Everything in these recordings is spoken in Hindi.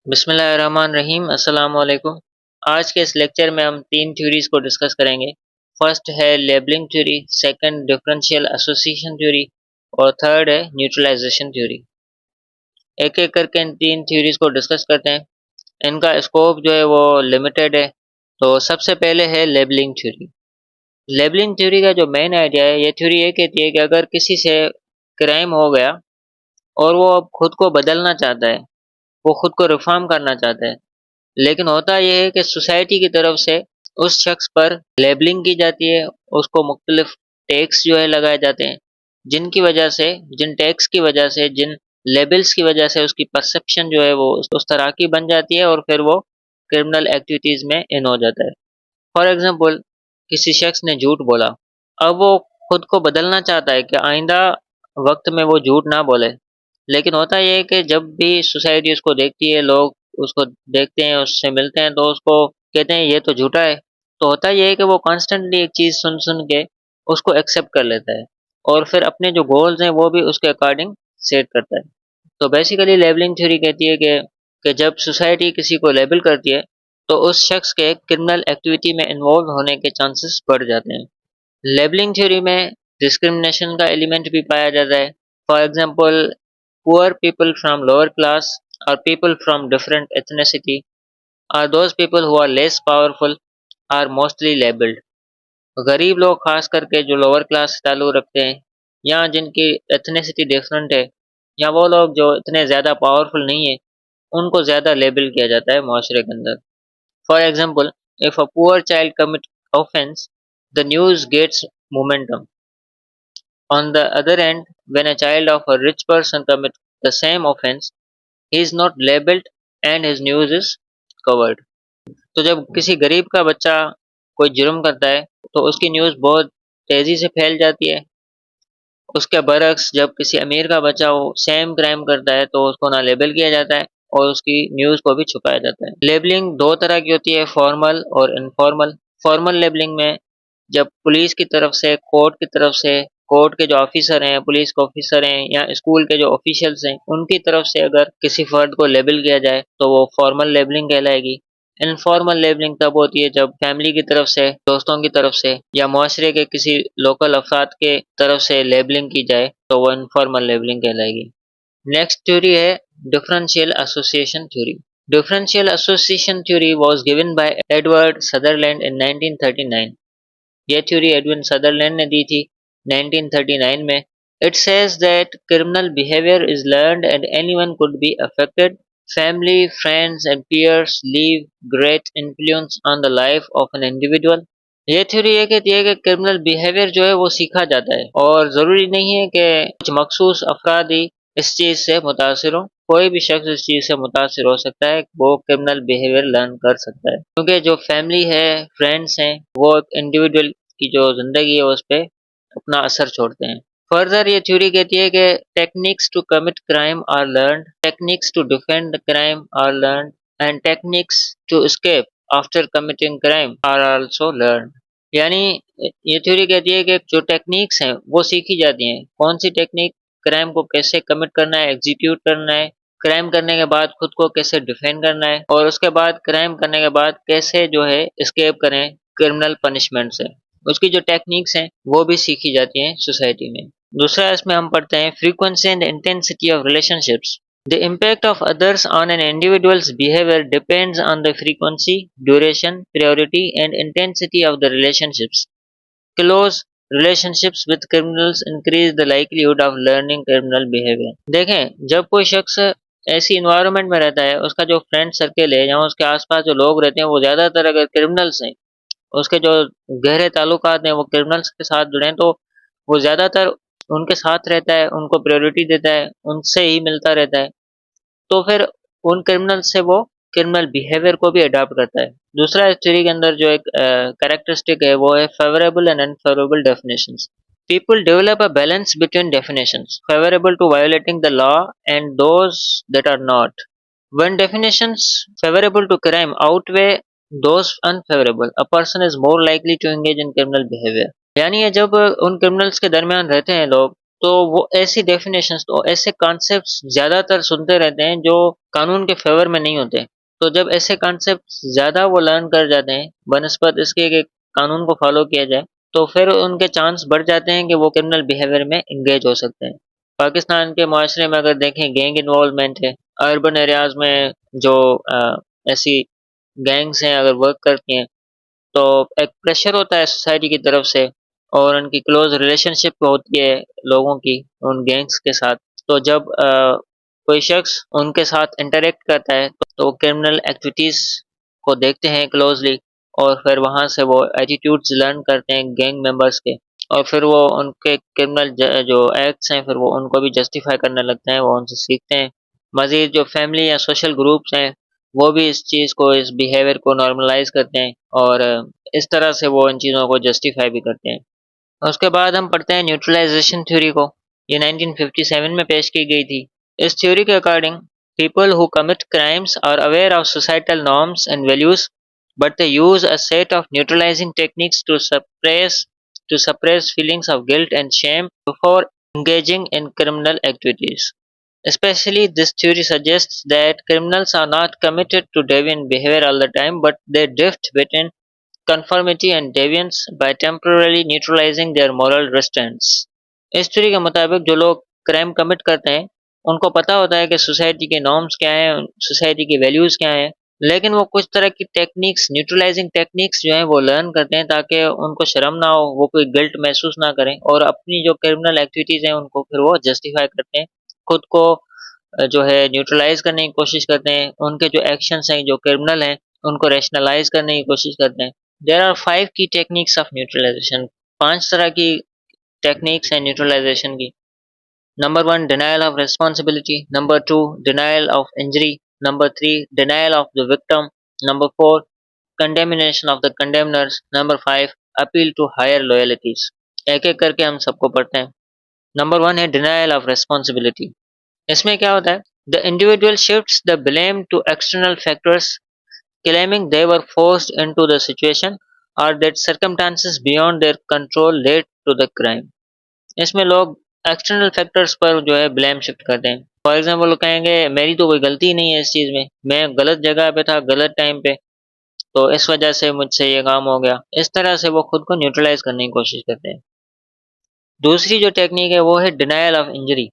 बिस्मिल्लाहिर्रहमानिर्रहीम अस्सलाम वालेकुम। आज के इस लेक्चर में हम 3 थ्योरीज़ को डिस्कस करेंगे। फर्स्ट है labelling theory, second differential association theory और थर्ड है न्यूट्रलाइजेशन थ्योरी। एक-एक करके इन 3 थ्योरीज़ को डिस्कस करते हैं। इनका स्कोप जो है वो लिमिटेड है। तो सबसे पहले है लेबलिंग थ्योरी। लेबलिंग थ्योरी का जो मेन आइडिया है, ये थ्योरी ये कहती है कि अगर किसी से क्राइम हो गया और वो अब खुद को बदलना चाहता है, वो खुद को रिफॉर्म करना चाहता है, लेकिन होता ये है कि सोसाइटी की तरफ से उस शख्स पर लेबलिंग की जाती है, उसको मुख्तलिफ टैग्स जो है लगाए जाते हैं, जिनकी वजह से जिन टैग्स की वजह से, जिन लेबल्स की वजह से उसकी परसेप्शन जो है वो उस तरह की बन जाती है और फिर वो क्रिमिनल एक्टिविटीज़ में इन हो जाता है। फॉर एग्ज़ाम्पल किसी शख्स ने झूठ बोला, अब वो खुद को बदलना चाहता है कि आइंदा वक़्त में वो झूठ ना बोले। लेकिन होता ये है कि जब भी सोसाइटी उसको देखती है, लोग उसको देखते हैं, उससे मिलते हैं तो उसको कहते हैं ये तो झूठा है। तो होता ये है कि वो कॉन्स्टेंटली एक चीज़ सुन-सुन के उसको एक्सेप्ट कर लेता है और फिर अपने जो गोल्स हैं वो भी उसके अकॉर्डिंग सेट करता है। तो बेसिकली लेबलिंग थ्योरी कहती है कि जब सोसाइटी किसी को लेबल करती है तो उस शख्स के क्रिमिनल एक्टिविटी में इन्वॉल्व होने के चांसेस बढ़ जाते हैं। लेबलिंग थ्योरी में डिस्क्रिमिनेशन का एलिमेंट भी पाया जाता है। For example poor people from lower class और पीपल फ्रॉम डिफरेंट एथनिसिटी और those people who are less powerful are mostly labelled. गरीब लोग खास करके जो लोअर क्लास से ताल्लुक़ रखते हैं या जिनकी एथनिसिटी डिफरेंट है या वो लोग जो इतने ज़्यादा पावरफुल नहीं है, उनको ज़्यादा लेबल किया जाता है माशरे के अंदर। For example if a poor child commit offence the news gets momentum. On the other end, when a child of a rich person commits the same offense, he is not labeled and his news is covered. तो जब किसी गरीब का बच्चा कोई जुर्म करता है तो उसकी न्यूज़ बहुत तेज़ी से फैल जाती है। उसके बरअक्स जब किसी अमीर का बच्चा वो सेम क्राइम करता है तो उसको ना लेबल किया जाता है और उसकी न्यूज़ को भी छुपाया जाता है। लेबलिंग 2 तरह की होती है, फॉर्मल और इनफॉर्मल। फॉर्मल लेबलिंग में जब पुलिस की तरफ से, कोर्ट की तरफ से, कोर्ट के जो ऑफिसर हैं, पुलिस के ऑफिसर हैं या स्कूल के जो ऑफिशियल्स हैं, उनकी तरफ से अगर किसी फर्द को लेबल किया जाए तो वो फॉर्मल लेबलिंग कहलाएगी। इनफॉर्मल लेबलिंग तब होती है जब फैमिली की तरफ से, दोस्तों की तरफ से या मुआशरे के किसी लोकल अफराद के तरफ से लेबलिंग की जाए तो वो इनफॉर्मल लेबलिंग कहलाएगी। नेक्स्ट थ्योरी है differential association theory. Differential association theory was given by Edward Sutherland in 1939। ये थ्योरी एडविन सदरलैंड ने दी थी 1939 में। It says that criminal behaviour is learned and anyone could be affected. Family, friends and peers leave great influence on the life of an individual. ये थ्योरी ये कहती है कि क्रिमिनल बिहेवियर जो है वो सीखा जाता है और ज़रूरी नहीं है कि कुछ मखसूस अफराद ही इस चीज़ से मुतासिर हों। कोई भी शख्स इस चीज़ से मुतासिर हो सकता है, वो क्रिमिनल बिहेवियर लर्न कर सकता है। क्योंकि जो फैमिली है, फ्रेंड्स हैं, वो एक इंडिविजुअल की जो ज़िंदगी है उस पे अपना असर छोड़ते हैं। फर्दर ये थ्योरी कहती है कि techniques to commit crime are learned, techniques to defend crime are learned and techniques to escape after committing crime are also learned. यानी ये थ्योरी कहती है कि जो टेक्निक्स हैं वो सीखी जाती हैं। कौन सी टेक्निक, क्राइम को कैसे कमिट करना है, एग्जीक्यूट करना है, क्राइम करने के बाद खुद को कैसे डिफेंड करना है और उसके बाद क्राइम करने के बाद कैसे जो है एस्केप करें क्रिमिनल पनिशमेंट से। उसकी जो टेक्निक्स हैं वो भी सीखी जाती हैं सोसाइटी में। दूसरा इसमें हम पढ़ते हैं frequency and intensity of relationships. The impact of others on an individual's behavior depends on the frequency, duration, priority, and intensity of the relationships. Close relationships with criminals increase the likelihood of learning criminal behavior. देखें, जब कोई शख्स ऐसी इन्वायरमेंट में रहता है, उसका जो फ्रेंड सर्कल है या उसके आसपास जो लोग रहते हैं वो ज़्यादातर अगर क्रिमिनल्स हैं, उसके जो गहरे ताल्लुकात हैं वो क्रिमिनल्स के साथ जुड़े हैं, तो वो ज़्यादातर उनके साथ रहता है, उनको प्रायोरिटी देता है, उनसे ही मिलता रहता है। तो फिर उन क्रिमिनल से वो क्रिमिनल बिहेवियर को भी अडॉप्ट करता है। दूसरा इस थ्योरी के अंदर जो एक कैरेक्टरिस्टिक है वो है favourable and unfavourable definitions. People develop a balance between definitions favorable to violating the law and those that are not. When definitions favorable to crime outweigh those unfavorable, a person is more likely to engage in criminal behavior. यानी ये जब उन क्रिमिनल्स के दरमियान रहते हैं लोग तो वो ऐसी डेफिनेशंस तो ऐसे कॉन्सेप्ट्स ज़्यादातर सुनते रहते हैं जो कानून के फ़ेवर में नहीं होते। तो जब ऐसे कॉन्सेप्ट्स ज़्यादा वो लर्न कर जाते हैं बनस्पत इसके कि कानून को फ़ॉलो किया जाए, तो फिर उनके चांस बढ़ जाते हैं कि वो क्रिमिनल बिहेवियर में एंगेज हो सकते हैं। पाकिस्तान के मुआशरे में अगर देखें गैंग इन्वॉल्वमेंट है, अर्बन एरियाज़ में जो ऐसी गैंग्स हैं अगर वर्क करती हैं, तो एक प्रेशर होता है सोसाइटी की तरफ से और उनकी क्लोज रिलेशनशिप होती है लोगों की उन गैंग्स के साथ। तो जब कोई शख्स उनके साथ इंटरेक्ट करता है तो क्रिमिनल एक्टिविटीज़ को देखते हैं क्लोजली और फिर वहाँ से वो एटीट्यूड्स लर्न करते हैं गैंग मेंबर्स के और फिर वो उनके क्रिमिनल जो एक्ट्स हैं फिर वो उनको भी जस्टिफाई करने लगते हैं, वो उनसे सीखते हैं। मज़ीद जो फैमिली या सोशल ग्रुप्स हैं वो भी इस चीज़ को इस बिहेवियर को नॉर्मलाइज़ करते हैं और इस तरह से वो इन चीज़ों को जस्टिफाई भी करते हैं। उसके बाद हम पढ़ते हैं न्यूट्रलाइजेशन थ्योरी को। ये 1957 में पेश की गई थी। इस थ्योरी के according people who commit crimes are aware of societal norms and values but they use a set of neutralising techniques to suppress feelings of guilt and shame before engaging in criminal activities. Especially, this theory suggests that criminals are not committed to deviant behavior all the time, but they drift between conformity and deviance by temporarily neutralizing their moral restraints. इस थ्योरी के मुताबिक जो लोग क्राइम कमिट करते हैं उनको पता होता है कि सोसाइटी के नॉर्म्स क्या हैं, सोसाइटी की वैल्यूज़ क्या हैं, लेकिन वो कुछ तरह की टेक्निक्स न्यूट्रलाइजिंग टेक्निक्स जो हैं वो लर्न करते हैं ताकि उनको शर्म ना हो, वो कोई गिल्ट महसूस ना करें और अपनी जो क्रिमिनल एक्टिविटीज़ हैं उनको फिर वो जस्टिफाई करते हैं। खुद को जो है न्यूट्रलाइज़ करने की कोशिश करते हैं, उनके जो एक्शंस हैं जो क्रिमिनल हैं उनको रैशनलाइज़ करने की कोशिश करते हैं। देयर आर 5 की टेक्निक्स ऑफ न्यूट्रलाइजेशन। 5 तरह की टेक्निक्स हैं न्यूट्रलाइजेशन की। Number 1 denial of responsibility, number 2 denial of injury, number 3 denial of the victim, number 4 condemnation of the condemners, number 5 appeal to higher loyalties. एक-एक करके हम सबको पढ़ते हैं। नंबर 1 है डिनायल ऑफ रिस्पांसिबिलिटी। इसमें क्या होता है? The individual shifts the blame to external factors claiming they were forced into the situation or that circumstances beyond their control led to the crime. इसमें लोग एक्सटर्नल फैक्टर्स पर जो है ब्लेम शिफ्ट करते हैं। फॉर एग्जाम्पल वो कहेंगे मेरी तो कोई गलती नहीं है इस चीज़ में, मैं गलत जगह पे था गलत टाइम पे, तो इस वजह से मुझसे ये काम हो गया। इस तरह से वो खुद को न्यूट्रलाइज करने की कोशिश करते हैं। दूसरी जो टेक्निक है वो है denial of injury.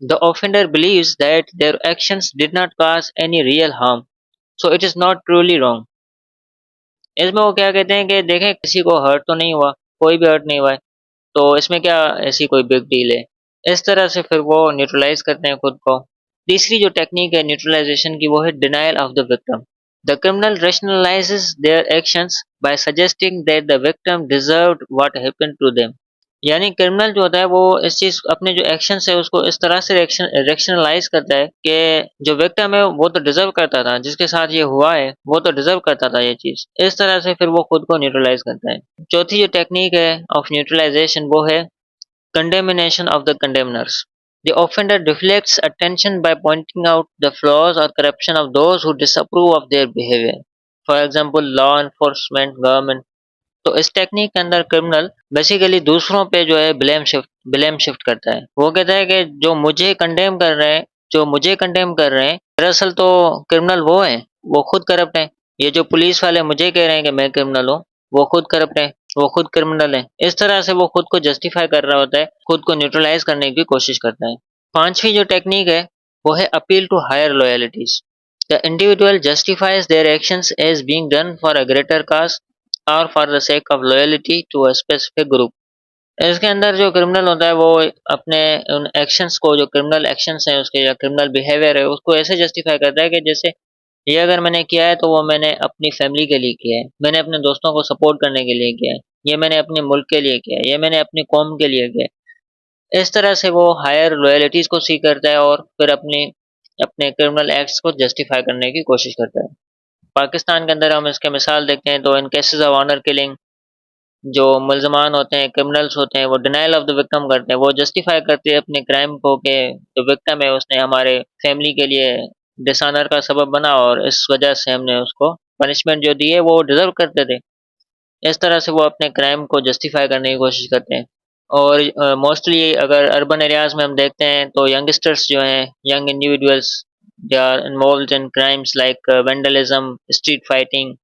The offender believes that their actions did not cause any real harm, so it is not truly wrong. इसमें वो क्या कहते हैं कि देखें किसी को हर्ट तो नहीं हुआ, कोई भी हर्ट नहीं हुआ है, तो इसमें क्या ऐसी कोई बिग डील है। इस तरह से फिर वो न्यूट्रलाइज़ करते हैं खुद को। तीसरी जो टेक्निक है न्यूट्रलाइज़ेशन की वो है denial of the victim. The criminal rationalises their actions by suggesting that the victim deserved what happened to them. यानी क्रिमिनल जो होता है वो इस चीज़ अपने जो एक्शंस है उसको इस तरह से रैशनलाइज़ करता है कि जो विक्टिम है वो तो डिज़र्व करता था, जिसके साथ ये हुआ है वो तो डिज़र्व करता था ये चीज़। इस तरह से फिर वो खुद को न्यूट्रलाइज़ करता है। चौथी जो टेक्निक है ऑफ न्यूट्रलाइज़ेशन वो है condemnation of the condemners. The offender deflects attention by pointing out the flaws or corruption of those who disapprove of their behavior. For example, law enforcement, government. तो इस टेक्निक के अंदर क्रिमिनल बेसिकली दूसरों पे जो है ब्लेम शिफ्ट करता है। वो कहता है कि जो मुझे कंडेम कर रहे हैं दरअसल तो क्रिमिनल वो हैं, वो खुद करप्ट हैं। ये जो पुलिस वाले मुझे कह रहे हैं कि मैं क्रिमिनल हूँ, वो खुद करप्ट हैं, वो खुद क्रिमिनल हैं। इस तरह से वो खुद को जस्टिफाई कर रहा होता है, खुद को न्यूट्रलाइज करने की कोशिश करता है। पांचवी जो टेक्निक है वो है appeal to higher loyalties. The individual justifies their actions as being done for a greater cause और for the sake of loyalty to a specific group. इसके अंदर जो क्रिमिनल होता है वो अपने उन एक्शंस को, जो क्रिमिनल एक्शंस हैं उसके या क्रिमिनल बिहेवियर है उसको ऐसे जस्टिफाई करता है कि जैसे ये अगर मैंने किया है तो वो मैंने अपनी फैमिली के लिए किया है, मैंने अपने दोस्तों को सपोर्ट करने के लिए किया है, ये मैंने अपने मुल्क के लिए किया है, ये मैंने अपनी कौम के लिए किया है। इस तरह से वो हायर लॉयल्टीज को सीख करता है और फिर अपने अपने क्रिमिनल एक्ट्स को जस्टिफाई करने की कोशिश करता है। पाकिस्तान के अंदर हम इसके मिसाल देखते हैं तो इन केसेस ऑफ ऑनर किलिंग जो मुल्ज़मान होते हैं, क्रिमिनल्स होते हैं, वो डिनायल ऑफ द विक्टिम करते हैं। वो जस्टिफ़ाई करते हैं अपने क्राइम को कि जो विक्टिम है उसने हमारे फैमिली के लिए डिसऑनर का सबब बना और इस वजह से हमने उसको पनिशमेंट जो दी है वो डिज़र्व करते थे। इस तरह से वो अपने क्राइम को जस्टिफ़ाई करने की कोशिश करते हैं। और मोस्टली अगर अर्बन एरियाज़ में हम देखते हैं तो यंगस्टर्स जो हैं, young individuals, they are involved in crimes like vandalism, street fighting.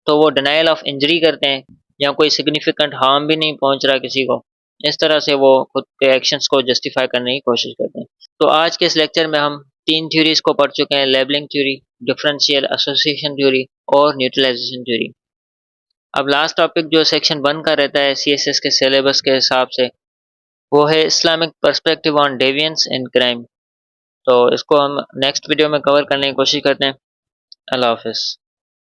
तो वो डिनायल ऑफ इंजरी करते हैं या कोई सिग्निफिकेंट हार्म भी नहीं पहुंच रहा किसी को, इस तरह से वो खुद के एक्शंस को जस्टिफाई करने की कोशिश करते हैं। तो आज के इस लेक्चर में हम तीन थ्योरीज को पढ़ चुके हैं, labelling theory, differential association theory और न्यूट्रलाइजेशन थ्योरी। अब लास्ट टॉपिक जो सेक्शन 1 का रहता है सीएसएस के सिलेबस के हिसाब से, वो है Islamic perspective on deviance in crime. तो इसको हम नेक्स्ट वीडियो में कवर करने की कोशिश करते हैं। अल्लाह हाफिज़।